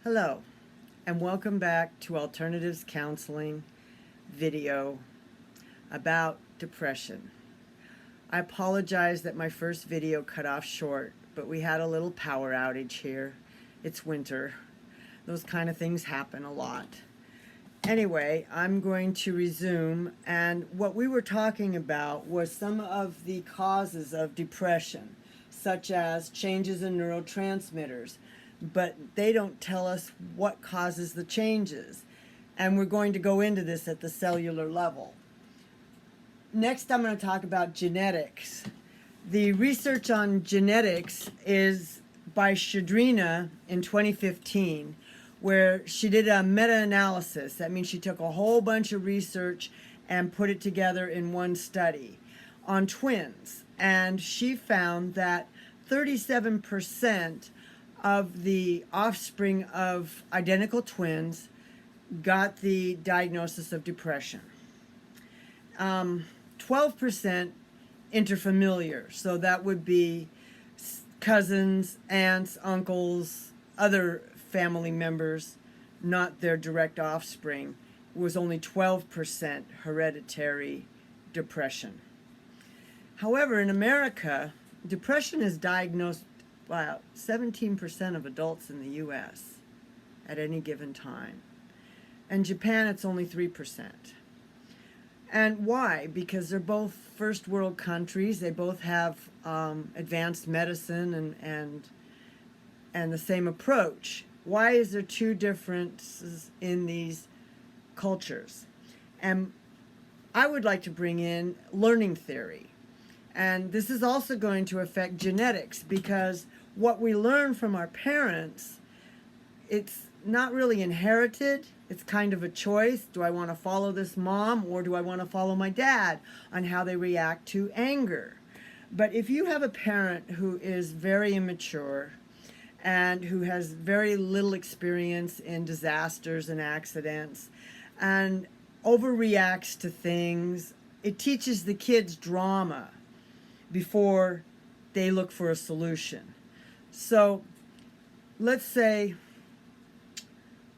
Hello, and welcome back to Alternatives Counseling video about depression. I apologize that my first video cut off short, but we had a little power outage here. It's winter. Those kind of things happen a lot. Anyway, I'm going to resume, and what we were talking about was some of the causes of depression, such as changes in neurotransmitters, but they don't tell us what causes the changes. And we're going to go into this at the cellular level. Next, I'm going to talk about genetics. The research on genetics is by Shadrina in 2015, where she did a meta-analysis. That means she took a whole bunch of research and put it together in one study on twins. And she found that 37% of the offspring of identical twins got the diagnosis of depression. 12% interfamiliar, so that would be cousins, aunts, uncles, other family members, not their direct offspring, was only 12% hereditary depression. However, in America, depression is diagnosed by 17% of adults in the U.S. at any given time. In Japan, it's only 3%. And why? Because they're both first world countries. They both have advanced medicine and the same approach. Why is there two differences in these cultures? And I would like to bring in learning theory. And this is also going to affect genetics, because what we learn from our parents, it's not really inherited. It's kind of a choice. Do I want to follow this mom, or do I want to follow my dad on how they react to anger? But if you have a parent who is very immature and who has very little experience in disasters and accidents and overreacts to things, it teaches the kids drama before they look for a solution. So let's say,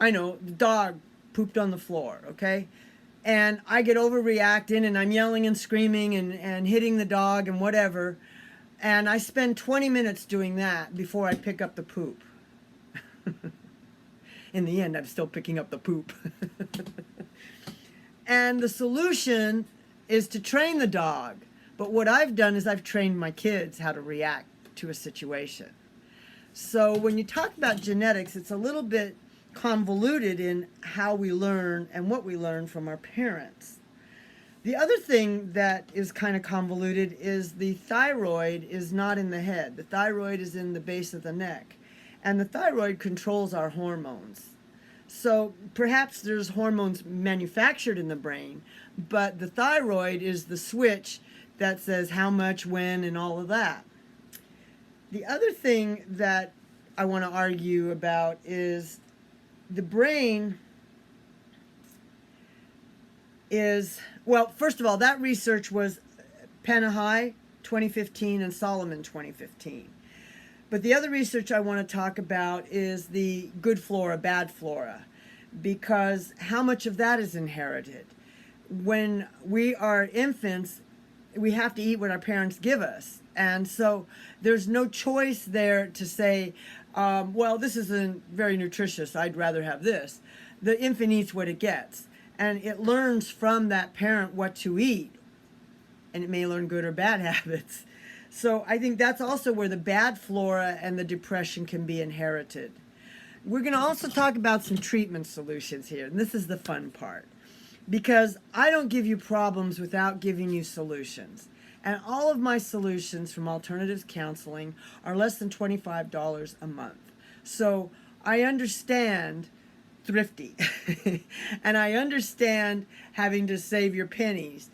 I know, the dog pooped on the floor, okay? And I get overreacting and I'm yelling and screaming and hitting the dog and whatever. And I spend 20 minutes doing that before I pick up the poop. In the end, I'm still picking up the poop. And the solution is to train the dog. But what I've done is I've trained my kids how to react to a situation. So when you talk about genetics, it's a little bit convoluted in how we learn and what we learn from our parents. The other thing that is kind of convoluted is the thyroid is not in the head. The thyroid is in the base of the neck. And the thyroid controls our hormones. So perhaps there's hormones manufactured in the brain, but the thyroid is the switch that says how much, when, and all of that. The other thing that I want to argue about is the brain is, well, first of all, that research was Panahi 2015 and Solomon 2015. But the other research I want to talk about is the good flora, bad flora, because how much of that is inherited? When we are infants, we have to eat what our parents give us. And so there's no choice there to say, well, this isn't very nutritious, I'd rather have this. The infant eats what it gets. And it learns from that parent what to eat. And it may learn good or bad habits. So I think that's also where the bad flora and the depression can be inherited. We're going to also talk about some treatment solutions here. And this is the fun part. Because I don't give you problems without giving you solutions. And all of my solutions from Alternatives Counseling are less than $25 a month. So I understand thrifty. And I understand having to save your pennies.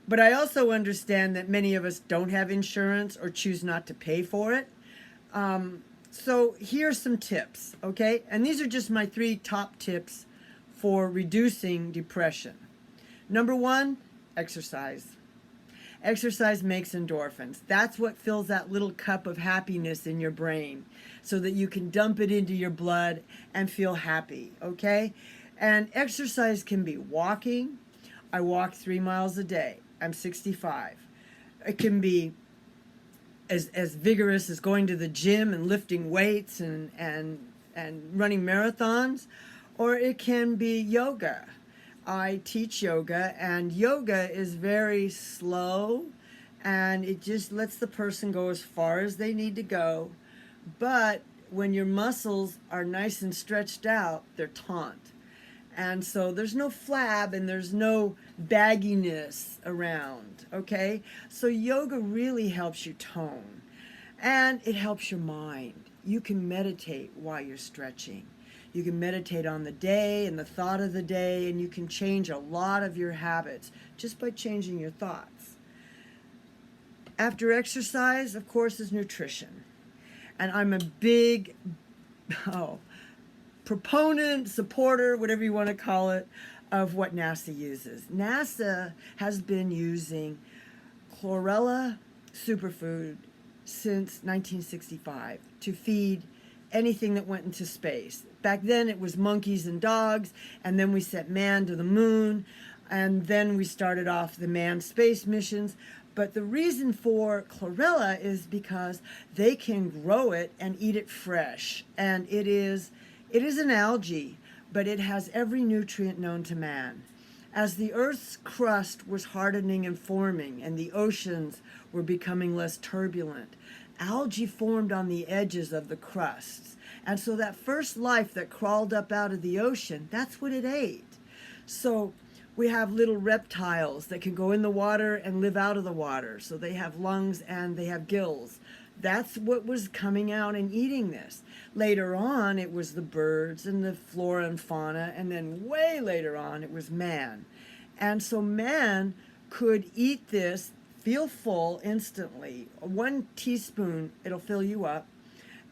But I also understand that many of us don't have insurance or choose not to pay for it. So here's some tips, okay? And these are just my 3 top tips for reducing depression. Number 1, exercise. Exercise makes endorphins. That's what fills that little cup of happiness in your brain so that you can dump it into your blood and feel happy, okay? And exercise can be walking. I walk 3 miles a day. I'm 65. It can be as vigorous as going to the gym and lifting weights and running marathons, or it can be yoga. I teach yoga, and yoga is very slow, and it just lets the person go as far as they need to go. But when your muscles are nice and stretched out, they're taut. And so there's no flab and there's no bagginess around, okay? So yoga really helps you tone, and it helps your mind. You can meditate while you're stretching. You can meditate on the day and the thought of the day, and you can change a lot of your habits just by changing your thoughts. After exercise, of course, is nutrition. And I'm a big proponent, supporter, whatever you want to call it, of what NASA uses. NASA has been using chlorella superfood since 1965 to feed anything that went into space. Back then it was monkeys and dogs, and then we sent man to the moon, and then we started off the manned space missions. But the reason for chlorella is because they can grow it and eat it fresh. And it is an algae, but it has every nutrient known to man. As the Earth's crust was hardening and forming, and the oceans were becoming less turbulent, algae formed on the edges of the crusts. And so that first life that crawled up out of the ocean, that's what it ate. So we have little reptiles that can go in the water and live out of the water. So they have lungs and they have gills. That's what was coming out and eating this. Later on, it was the birds and the flora and fauna, and then way later on, it was man. And so man could eat this, feel full instantly. 1 teaspoon, it'll fill you up.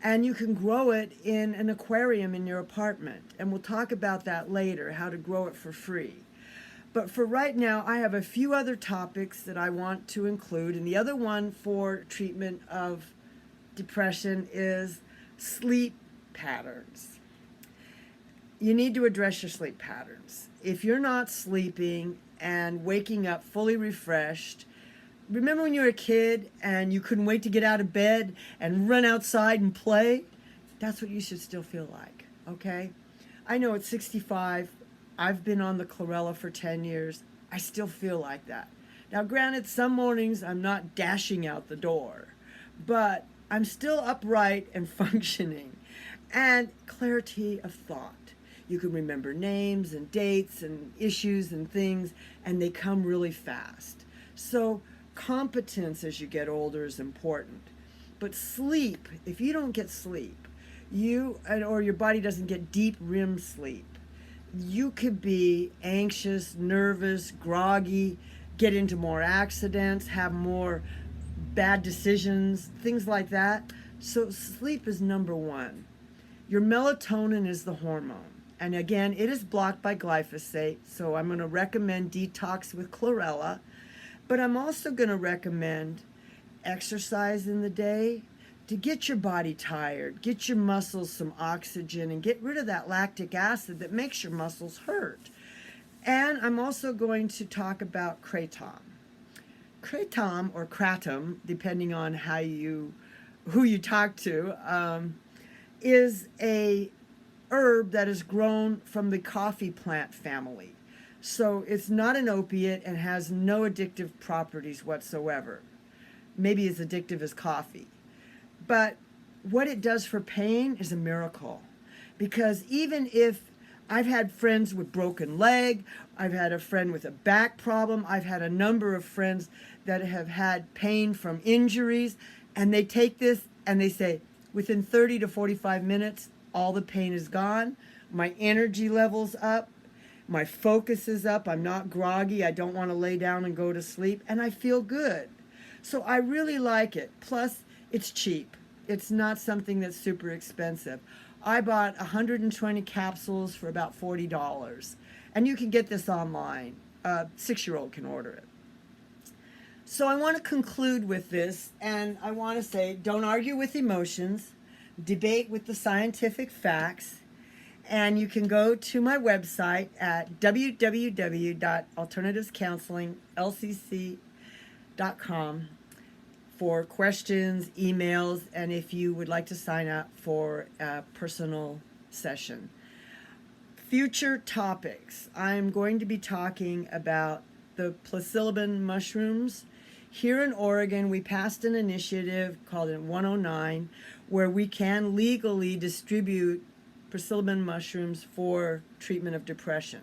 And you can grow it in an aquarium in your apartment. And we'll talk about that later, how to grow it for free. But for right now, I have a few other topics that I want to include. And the other one for treatment of depression is sleep patterns. You need to address your sleep patterns. If you're not sleeping and waking up fully refreshed, remember when you were a kid and you couldn't wait to get out of bed and run outside and play? That's what you should still feel like, okay? I know at 65, I've been on the chlorella for 10 years. I still feel like that. Now, granted, some mornings I'm not dashing out the door, but I'm still upright and functioning. And clarity of thought. You can remember names and dates and issues and things, and they come really fast. So competence as you get older is important. But sleep, if you don't get sleep, or your body doesn't get deep REM sleep, you could be anxious, nervous, groggy, get into more accidents, have more bad decisions, things like that. So sleep is number one. Your melatonin is the hormone. And again, it is blocked by glyphosate, so I'm going to recommend detox with chlorella. But I'm also going to recommend exercise in the day to get your body tired, get your muscles some oxygen, and get rid of that lactic acid that makes your muscles hurt. And I'm also going to talk about kratom. Kratom, or kratom, depending on who you talk to, is a herb that is grown from the coffee plant family. So it's not an opiate and has no addictive properties whatsoever. Maybe as addictive as coffee. But what it does for pain is a miracle. Because even if I've had friends with broken leg, I've had a friend with a back problem, I've had a number of friends that have had pain from injuries, and they take this and they say, within 30 to 45 minutes, all the pain is gone, my energy level's up, my focus is up, I'm not groggy, I don't want to lay down and go to sleep, and I feel good. So I really like it. Plus, it's cheap. It's not something that's super expensive. I bought 120 capsules for about $40. And you can get this online. A 6-year-old can order it. So I want to conclude with this, and I want to say, don't argue with emotions, debate with the scientific facts, and you can go to my website at www.alternativescounselinglcc.com for questions, emails, and if you would like to sign up for a personal session. Future topics. I'm going to be talking about the psilocybin mushrooms. Here in Oregon, we passed an initiative called 109 where we can legally distribute psilocybin mushrooms for treatment of depression.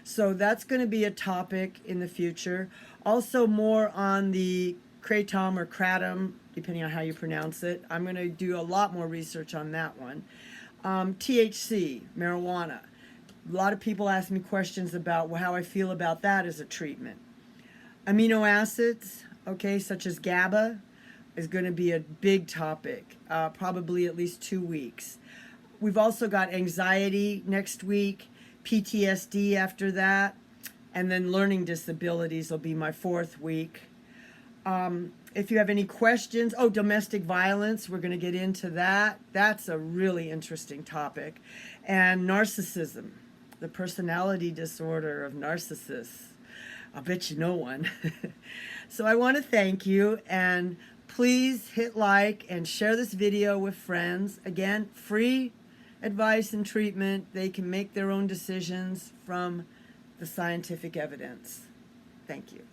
So that's going to be a topic in the future. Also more on the kratom or kratom, depending on how you pronounce it. I'm going to do a lot more research on that one. THC, marijuana. A lot of people ask me questions about how I feel about that as a treatment. Amino acids, okay, such as GABA, is going to be a big topic, probably at least 2 weeks. We've also got anxiety next week, PTSD after that, and then learning disabilities will be my 4th week. If you have any questions, domestic violence, we're going to get into that. That's a really interesting topic. And narcissism, the personality disorder of narcissists. I'll bet you know one. So I want to thank you, and please hit like and share this video with friends. Again, free advice and treatment. They can make their own decisions from the scientific evidence. Thank you.